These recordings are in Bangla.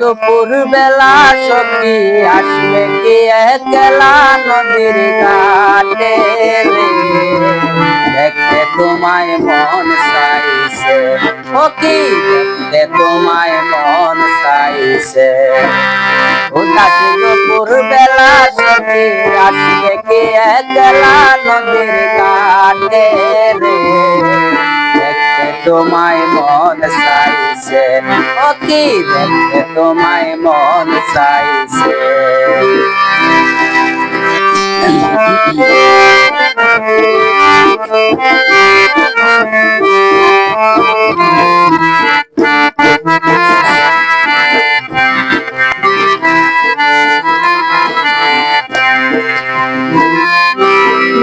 দুপুর বেলা সখী আসবে কি একলা নদীর ঘাটে রে, দেখতে তোমায় মন চাইছে, ও কি দেখতে তোমায় মন চাইছে। উদাস দুপুর বেলা সখী আসবে কি একলা নদীর ঘাটে রে, দেখতে তোমায় মন চাইছে, ও কি দেখতে তোমায় মন চাইছে।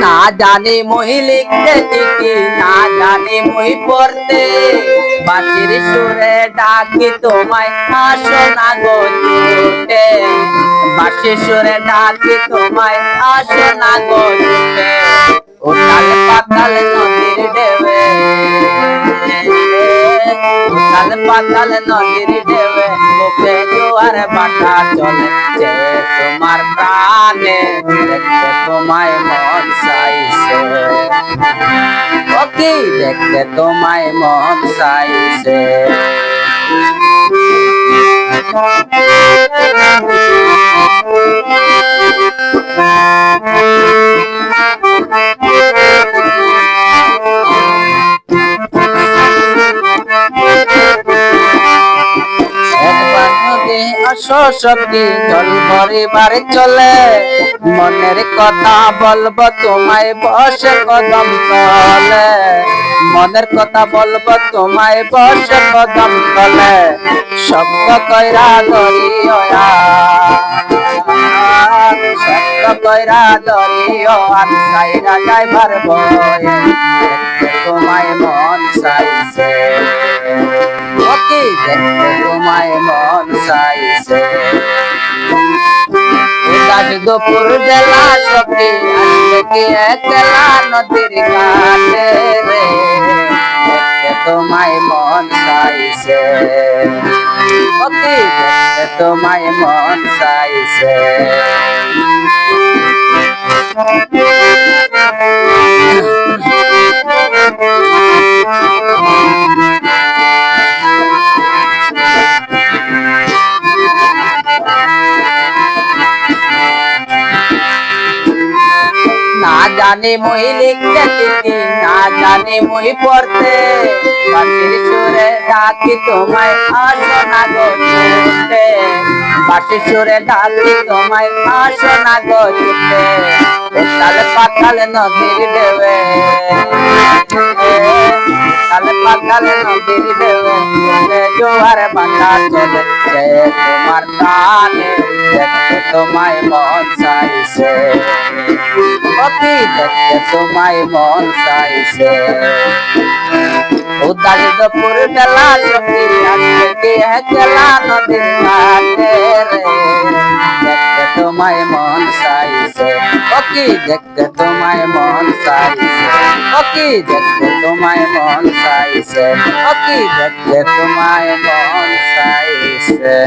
না জানি মই লিখতে চিঠি, না জানি মই পড়তে, বাঁশির সুরে ডাকি তোমায় আসো না গো ছুটে, বাঁশির সুরে ডাকি তোমায় আসো না গো ছুটে। উথাল পাতাল নদীর ঢেউয়ে, উথাল পাতাল নদীর ঢেউয়ে, বুকে জোয়ার ভাটা চলেছে তোমার প্রাণে, দেখতে তোমায় মন চাইছে, ও কি দেখতে তোমায় মন চাইছে। সখী জল ভরিবার চলে, মনের কথা বলবো তোমায় বসে কদম তলে, মনের কথা বলবো তোমায় বসে কদম তলে, শব্দ কইরা ধরিও শব্দ কইরা ধরিও আর সাইরা যাইবার ভয়ে, তোমায় মন চাইছে, ও কি দেখতে তোমায় মন চাইছে। উদাস দুপুর বেলা সখী আসবে কি একলা নদীর ঘাটে রে, দেখতে তোমায় মন চাইছে, ও কি দেখতে তোমায় মন চাইছে। না জানি মই লিখতে চিঠি, না জানি মই পড়তে, বাঁশির সুরে ডাকি তোমায় আসো না গো ছুটে, বাঁশির সুরে ডাকি তোমায় আসো না গো ছুটে। উথাল পাতাল নদীর ঢেউয়ে, উথাল পাতাল নদীর ঢেউয়ে, বুকে জোয়ার ভাটা চলেছে তোমার প্রাণে, দেখতে তোমায় মন চাইছে, ও কি দেখতে তোমায় মন চাইছে। উদাস দুপুর বেলা সখী আসবে কি একলা নদীর ঘাটে রে, দেখতে তোমায় মন চাইছে, ও কি দেখতে তোমায় মন চাইছে, ও কি দেখতে তোমায় মন চাইছে, ও কি দেখতে তোমায় মন চাইছে।